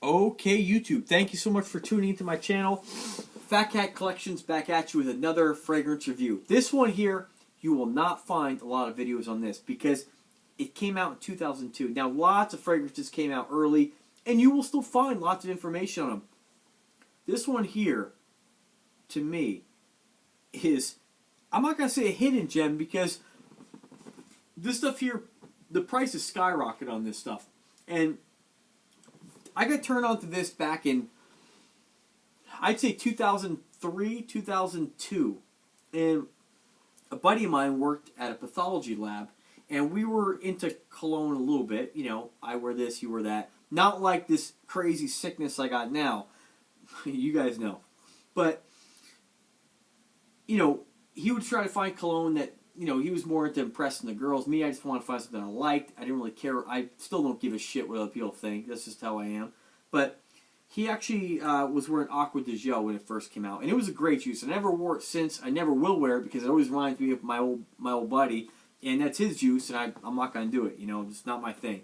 Okay, YouTube, thank you so much for tuning into my channel. Fat Cat Collections back at you with another fragrance review. This one here, you will not find a lot of videos on this because it came out in 2002. Now, lots of fragrances came out early, and you will still find lots of information on them. This one here, to me, is, I'm not going to say a hidden gem because this stuff here, the price is skyrocketed on this stuff. And I got turned on to this back in, I'd say 2003, 2002. And a buddy of mine worked at a pathology lab, and we were into cologne a little bit. You know, I wear this, you wear that. Not like this crazy sickness I got now. You guys know. But, you know, he would try to find cologne that, you know, he was more into impressing the girls. Me, I just wanted to find something I liked. I didn't really care. I still don't give a shit what other people think. That's just how I am. But he actually was wearing Aqua de Gel when it first came out. And it was a great juice. I never wore it since. I never will wear it because it always reminds me of my old buddy. And that's his juice, and I'm not going to do it. You know, it's not my thing.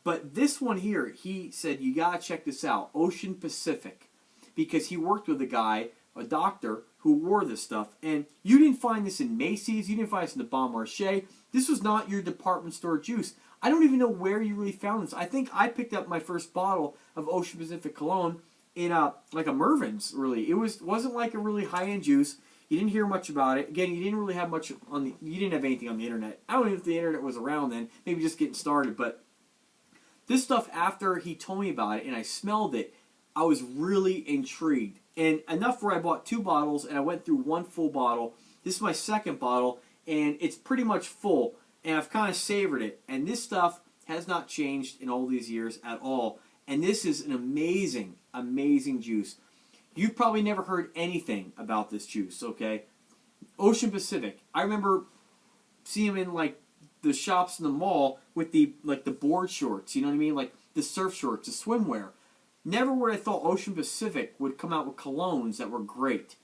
But this one here, he said, you got to check this out. Ocean Pacific. Because he worked with a guy, a doctor, who wore this stuff. And you didn't find this in Macy's. You didn't find this in the Bon Marché. This was not your department store juice. I don't even know where you really found this. I think I picked up my first bottle of Ocean Pacific cologne in like a Mervyn's, really. It wasn't like a really high-end juice. You didn't hear much about it. Again, you didn't really have much on the... You didn't have anything on the internet. I don't even know if the internet was around then. Maybe just getting started. But this stuff, after he told me about it and I smelled it, I was really intrigued. And enough where I bought 2 bottles and I went through 1 full bottle. This is my second bottle and it's pretty much full. And I've kind of savored it. And this stuff has not changed in all these years at all. And this is an amazing, amazing juice. You've probably never heard anything about this juice, okay? Ocean Pacific. I remember seeing them in like the shops in the mall with the board shorts, you know what I mean? Like the surf shorts, the swimwear. Never would I thought Ocean Pacific would come out with colognes that were great.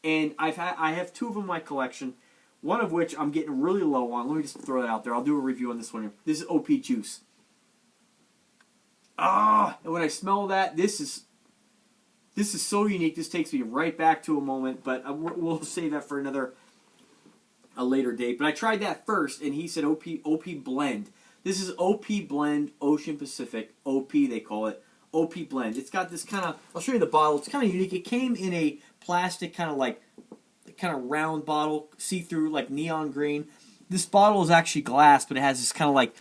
And I have 2 of them in my collection, one of which I'm getting really low on. Let me just throw that out there. I'll do a review on this one here. This is OP Juice. And when I smell that, this is so unique. This takes me right back to a moment, but we'll save that for a later date. But I tried that first, and he said OP Blend. This is OP Blend Ocean Pacific. OP, they call it. OP Blend. It's got this kind of, I'll show you the bottle. It's kind of unique. It came in a plastic kind of round bottle, see-through, like neon green. This bottle is actually glass, but it has this kind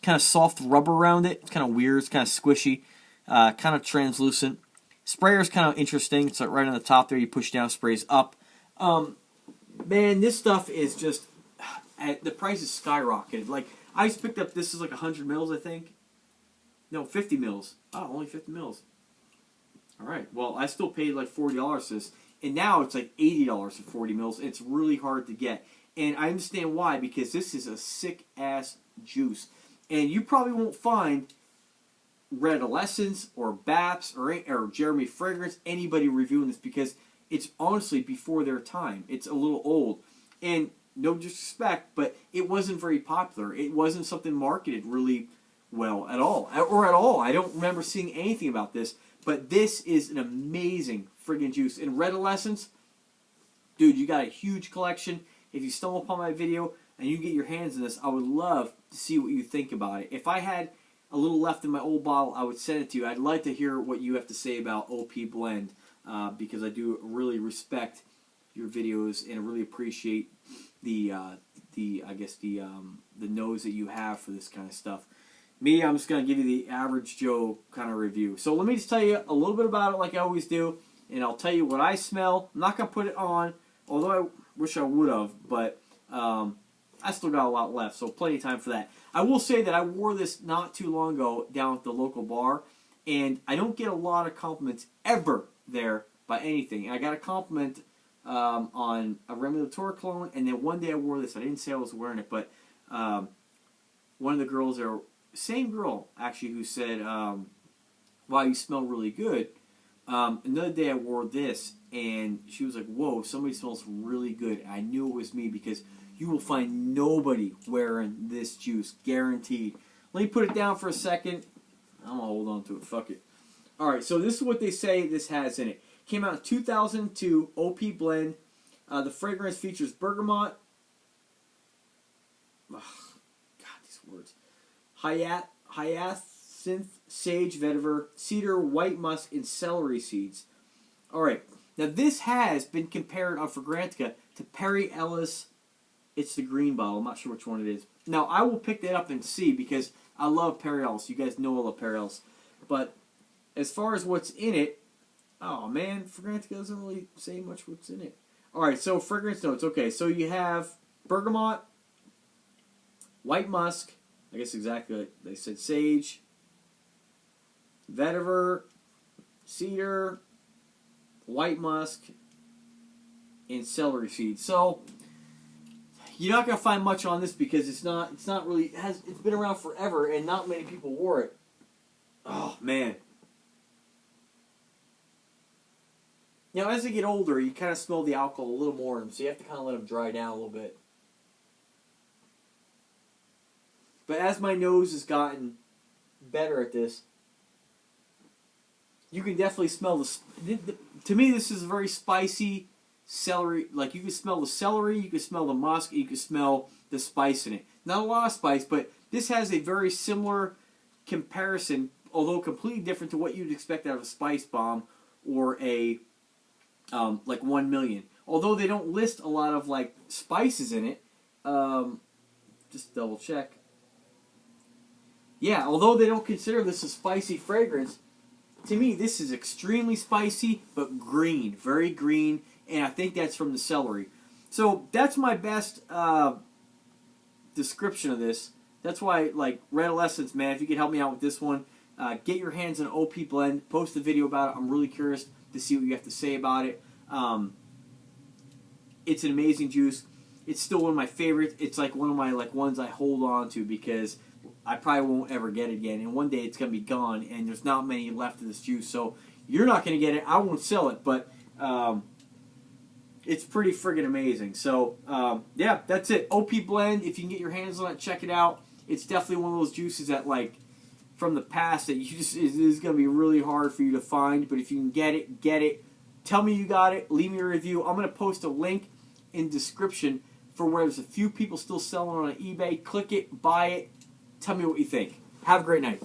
of soft rubber around it. It's kind of weird. It's kind of squishy, kind of translucent. Sprayer is kind of interesting. It's like right on the top there. You push down, sprays up. Man, this stuff is just, the price is skyrocketed. Like, I just picked up, this is like 100 mils, I think. No, 50 mils. Oh, only 50 mils. Alright, well, I still paid like $40 for this. And now it's like $80 for 40 mils. It's really hard to get. And I understand why, because this is a sick-ass juice. And you probably won't find Red Adolescence or Baps or Jeremy Fragrance, anybody reviewing this, because it's honestly before their time. It's a little old. And no disrespect, but it wasn't very popular. It wasn't something marketed really well at all. Or at all. I don't remember seeing anything about this. But this is an amazing friggin' juice. And Red Adolescence, dude, you got a huge collection. If you stumble upon my video and you get your hands on this, I would love to see what you think about it. If I had a little left in my old bottle, I would send it to you. I'd like to hear what you have to say about OP Blend, because I do really respect your videos and I really appreciate the nose that you have for this kind of stuff. Me, I'm just going to give you the average Joe kind of review. So let me just tell you a little bit about it like I always do, and I'll tell you what I smell. I'm not going to put it on, although I wish I would have, but I still got a lot left, so plenty of time for that. I will say that I wore this not too long ago down at the local bar, and I don't get a lot of compliments ever there by anything. And I got a compliment on a Remy Latour cologne, and then one day I wore this. I didn't say I was wearing it, but one of the girls there, same girl actually, who said, wow, you smell really good. Another day I wore this, and she was like, whoa, somebody smells really good. And I knew it was me, because you will find nobody wearing this juice, guaranteed. Let me put it down for a second. I'm gonna hold on to it. Fuck it. All right, so this is what they say this has in it. Came out in 2002. OP blend. The fragrance features bergamot. Ugh, God, these words. Hyacinth, sage, vetiver, cedar, white musk, and celery seeds. All right. Now this has been compared on Fragrantica to Perry Ellis. It's the green bottle. I'm not sure which one it is. Now I will pick that up and see because I love Perry Ellis. You guys know I love Perry Ellis. But as far as what's in it, oh man, Fragrantica doesn't really say much what's in it. All right, so fragrance notes. Okay, so you have bergamot, white musk. I guess exactly like they said, sage, vetiver, cedar, white musk, and celery seeds. So you're not gonna find much on this because it's not really it's been around forever and not many people wore it. Oh man. Now as they get older, you kind of smell the alcohol a little more, so you have to kind of let them dry down a little bit. But as my nose has gotten better at this, you can definitely smell to me, this is a very spicy celery. Like, you can smell the celery, you can smell the musk, you can smell the spice in it. Not a lot of spice, but this has a very similar comparison, although completely different to what you'd expect out of a spice bomb or a like 1 million. Although they don't list a lot of like spices in it. Just double check. Yeah, although they don't consider this a spicy fragrance, to me this is extremely spicy, but green, very green, and I think that's from the celery. So that's my best description of this. That's why, like, Red Essence, man, if you could help me out with this one, get your hands on an OP blend, post a video about it. I'm really curious to see what you have to say about it. It's an amazing juice. It's still one of my favorites. It's like one of my ones I hold on to because I probably won't ever get it again, and one day it's going to be gone, and there's not many left of this juice, so you're not going to get it. I won't sell it, but it's pretty friggin' amazing. So, yeah, that's it. OP Blend, if you can get your hands on it, check it out. It's definitely one of those juices that, like, from the past that you just is going to be really hard for you to find, but if you can get it, get it. Tell me you got it. Leave me a review. I'm going to post a link in description for where there's a few people still selling it on eBay. Click it, buy it. Tell me what you think. Have a great night.